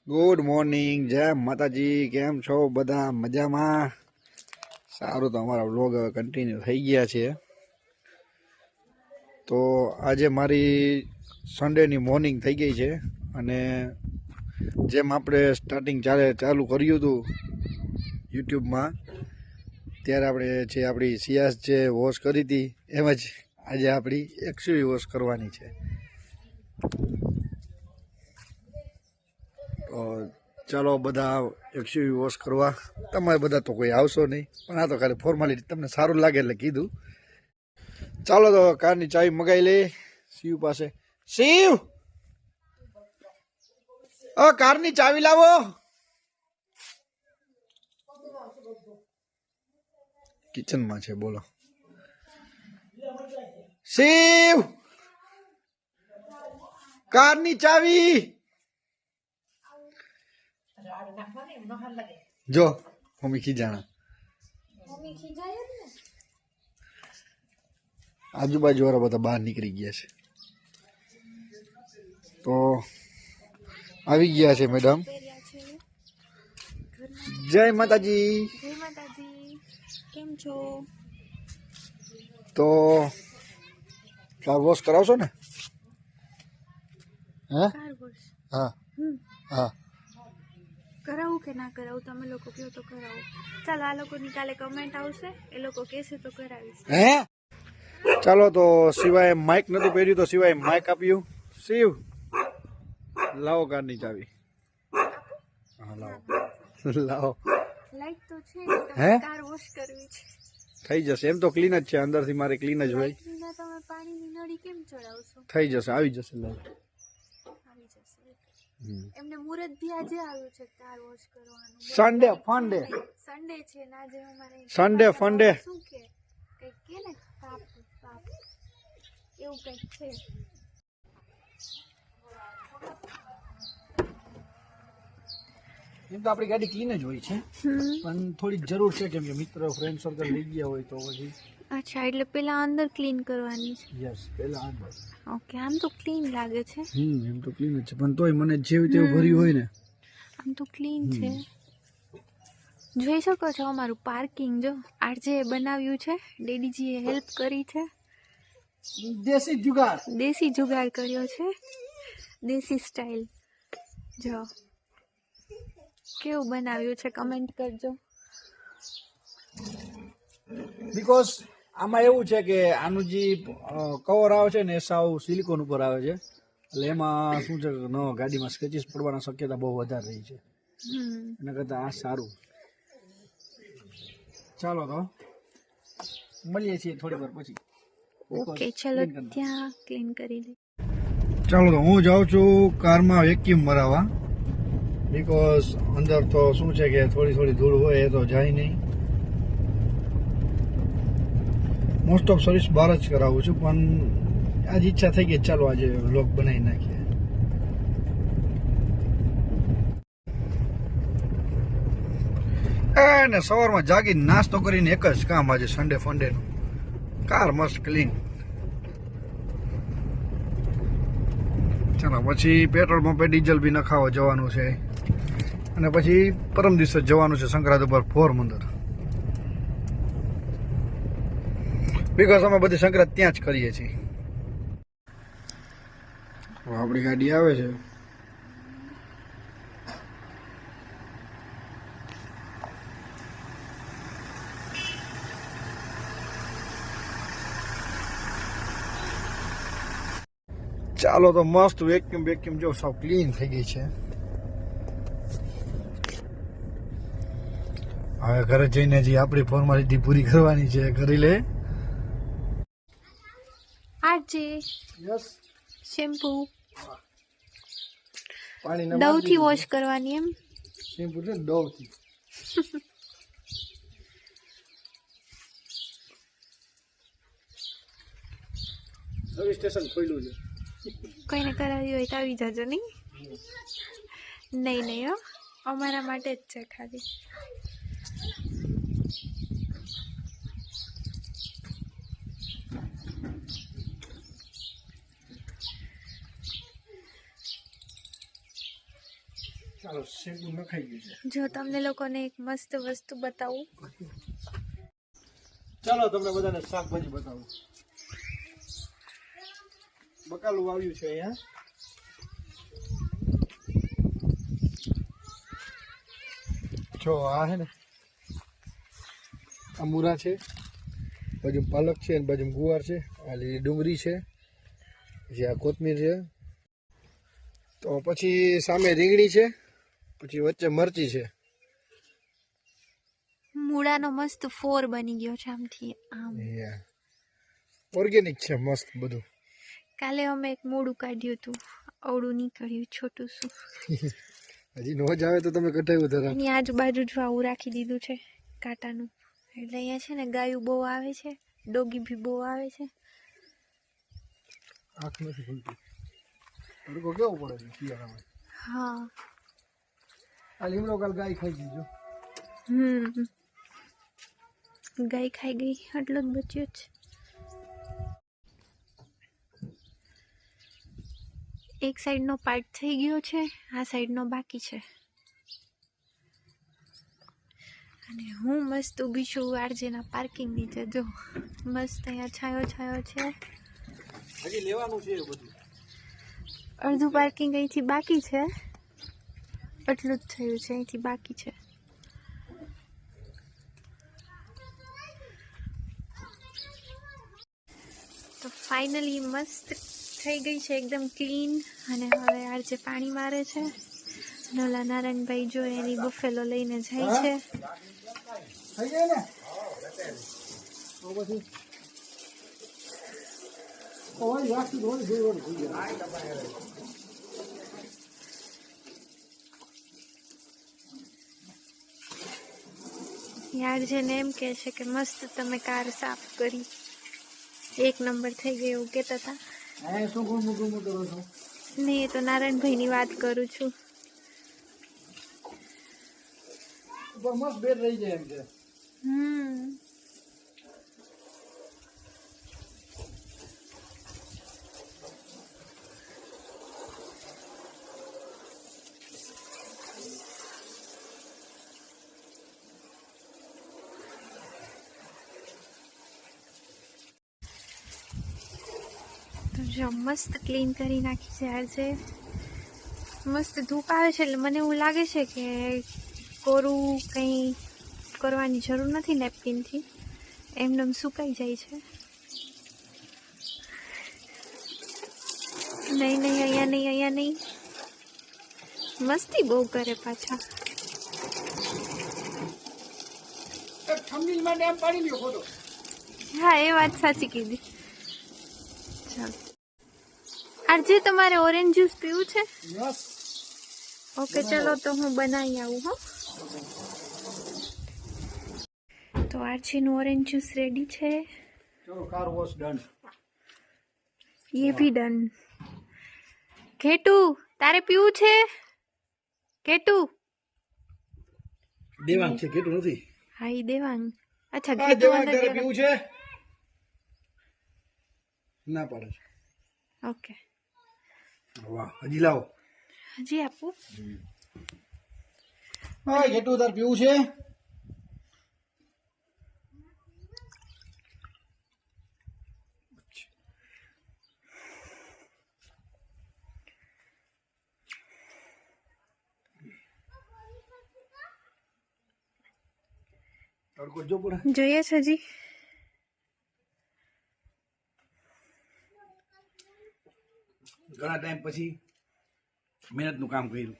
Good morning, જય માતાજી. કેમ છો બધા? મજામાં? સારું, તો અમારા વ્લોગ હવે કન્ટિન્યુ થઈ ગયા છે. તો આજે મારી સન્ડેની મોર્નિંગ થઈ ગઈ છે અને જેમ આપણે સ્ટાર્ટિંગ ચાલુ કર્યું હતું યુટ્યુબમાં, ત્યારે આપણે જે આપણી સિયાસ જે વોશ કરી હતી એમ જ આજે આપણી એક્સયુવી વોશ કરવાની છે. તો ચાલો બધા એક્સયુવી વોશ કરવા. તમારે બધા તો કોઈ આવશો નહીં, પણ આ તો ખાલી ફોર્માલિટી, તમને સારું લાગે એટલે કીધું. ચાલો તો કારની ચાવી મગાવી લઈએ શિવ પાસે. શિવ, કારની ચાવી લાવો. કિચનમાં છે, બોલો. શિવ, કારની ચાવી. જો મમ્મી ખીજાણા. આજુબાજુ વાળા બધા બહાર નીકળી ગયા છે. તો આવી ગયા છે મેડમ. જય માતાજી. જય માતાજી. કેમ છો? તો કાર વોશ કરાવશો ને? હે? કાર વોશ હા હા. કરાવું કે ના કરાવું? તમે લોકો કહો તો કરાવું. ચાલો, આ લોકોની કાલે કમેન્ટ આવશે, એ લોકો કહેશે તો કરાવીશ. હે? ચાલો, તો સિવાય માઇક નતું પહેર્યું તો સિવાય માઇક આપ્યું. શિવ, લાવો કારની ચાવી. હા, લાવો લાવો. લાઈટ તો છે, હે? કાર વોશ કરવી છે. થઈ જશે, એમ તો ક્લીન જ છે, અંદરથી મારે ક્લીન જ હોય. લાઈટના તમે પાણીની નળી કેમ ચડાવશો? થઈ જશે, આવી જશે. આવી જશે. એમને મુહૂર્ત બી આજે આવ્યું છે કાર વોશ કરવાનું. Sunday funday. સન્ડે છે ને આજે અમારે સન્ડે ફંડે. શું કે કંઈક કે ને પાપ એવું કંઈક છે. એમ તો આપણી ગાડી ક્લીન જ હોય છે, પણ થોડીક જરૂર છે, કેમ કે મિત્ર ફ્રેન્ડ સર્કલ લઈ ગયા હોય તો પછી. અચ્છા, એટલે પેલા અંદર ક્લીન કરવાની છે. યસ, પહેલા અંદર. ઓકે, આમ તો ક્લીન લાગે છે. એમ તો ક્લીન જ છે, પણ તોય મને જેવું તેવું ભર્યું હોય ને. આમ તો ક્લીન છે. જોઈ શકો છો અમારું પાર્કિંગ. જો આરજે બનાવ્યું છે, ડેડીજીએ હેલ્પ કરી છે. દેશી જુગાડ. દેશી જુગાડ કર્યો છે, દેશી સ્ટાઇલ. જો કેવું બનાવ્યું છે, કમેન્ટ કરજો. બીકોઝ આમાં એવું છે કે આનું જે કવર આવે છે ને એ સાવ સિલિકોન ઉપર આવે છે, એટલે એમાં શું છે કે ગાડીમાં સ્ક્રેચીસ પડવાની શક્યતા બહુ વધારે રહી છે. એના કરતાં આ સારું. ચાલો તો મળીએ છીએ થોડી વાર પછી. ઓકે, ચલો ત્યાં ક્લીન કરી દે. ચાલો તો હું જાઉં છું કારમાં વેક્યુમ મરાવવા. બીકોઝ અંદર તો શું છે કે થોડી ધૂળ હોય એ તો જાય નહીં. મોસ્ટ ઓફ સર્વિસ બહાર જ કરાવું છું, પણ આજ ઈચ્છા થઈ ગઈ, ચાલો આજે વ્લોગ બનાવી નાખીએ. ને સવારમાં જાગી નાસ્તો કરીને એક જ કામ આજે સન્ડે ફંડેનું, કાર મસ્ત ક્લીન. ચાલો, પછી પેટ્રોલ પંપે ડીઝલ બી નખાવા જવાનું છે, અને પછી પરમ દિવસે જવાનું છે સંક્રાંતિ ઉપર પોરબંદર. બીકોઝ અમે બધી સંક્રાંત ત્યાં જ કરીએ છીએ. આપણી ગાડી આવે છે. ચાલો તો મસ્ત વેક્યુમ જો સાવ ક્લીન થઈ ગઈ છે. હવે ઘરે જઈને જે આપણી ફોર્માલિટી પૂરી કરવાની છે કરી લે. RJ yes. શેમ્પુ પાણી ડવથી વોશ કરવાની એમ? શેમ્પુ છે ડવથી. સર્વિસ સ્ટેશન ખોલ્યું છે. કોઈને કરાવી હોય તો આવી જાજો. નહીં હો, અમારા માટે જ છે ખાલી. ચાલો શેકું નખાઈ ગયું છે. જો તમને લોકોને એક મસ્ત વસ્તુ બતાવું. ચાલો તમને બધાને શાકભાજી બતાવું. બકાલું આવ્યું છે અહીંયા. જો આ હે ને આ મૂરા છે, બાજુ પાલક છે અને બાજુ ગુવાર છે, આ લીલી ડુંગળી છે, પછી આ કોથમીર છે, તો પછી સામે રીંગણી છે, પછી વચ્ચે મરચી છે. મૂળાનો મસ્ત ફોર બની ગયો છે આમથી આમ. ઓર્ગેનિક છે મસ્ત બધું. કાલે અમે એક મૂળું કાઢ્યું હતું, અવળું નીકળ્યું છોટું શું. હજી નોજ આવે તો તમે કટાયું ધરા. એની આજુબાજુ જો આવું રાખી દીધું છે કાંટાનું, એટલે અહીંયા છે ને ગાયું બહુ આવે છે, ડોગી બી બહુ આવે છે. આંખ નથી ખુલતી. તડકો કેવો પડે છે શિયાળામાં. હા આ લીમડો કાલ ગાય ખાઈ ગઈ જો. ગાય ખાઈ ગઈ, આટલો જ બચ્યો છે. એક સાઈડનો પાર્ટ થઈ ગયો છે, આ સાઈડનો બાકી છે. અને હું મસ્ત ઊભી છું આરજેના પાર્કિંગ નીચે. જો મસ્ત અહીંયા છાયો છાયો છે. હજી લેવાનું છે બધું. અડધું પાર્કિંગ અહીંથી બાકી છે, એટલું જ થયું છે, અહીંથી બાકી છે. તો ફાઇનલી મસ્ત થઈ ગઈ છે, એકદમ ક્લીન. અને હવે આરજે પાણી મારે છે, અને ઓલા નારાયણભાઈ જો એની બફેલો લઈને જાય છે. થઈ જાય ને તો પછી ઓય રાખી દો ને જોઈ થઈ જાય. યાર જેને એમ કહે છે કે મસ્ત તમે કાર સાફ કરી, એક નંબર થઈ ગઈ એવું કહેતા હતા. હા શું ગુમ કરો છો? નહીં, એ તો નારાયણભાઈની વાત કરું છું. મસ્ત બેર રહી જાય એમ છે. તો જો મસ્ત ક્લીન કરી નાખી છે આજે. મસ્ત ધૂપ આવે છે એટલે મને એવું લાગે છે કે કોરું કંઈ કરવાની જરૂર નથી નેપકિનથી, એમનેમ સુકાઈ જાય છે. નહીં નહીં, અહીંયા નહીં, અહીંયા નહીં. મસ્તી બહુ કરે પાછા. હા એ વાત સાચી કીધી. ચાલો આજે તમારે ઓરેન્જ જ્યુસ પીવું છે? યસ. ઓકે ચલો તો હું બનાવી આવું. હો તો આરજીનું ઓરેન્જ જ્यूस रेडी છે. ચલો કાર વોશ ડન. ये भी डन. ઘેટુ તારે પીવું છે? ઘેટુ દેવાંગ છે કેટલું નથી. હા ઈ દેવાંગ. અચ્છા આ ઘેટુ દેવાંગ અંદર તારે ગરમ. પીવું છે? ના પાડે છે. ઓકે વાહ હજી લાવો. હજી આપું? હા કેટલું તાર પીવું છે? તડકો જો પડે. જોઈએ છે હજી. ઘણા ટાઈમ પછી મહેનતનું કામ કર્યું.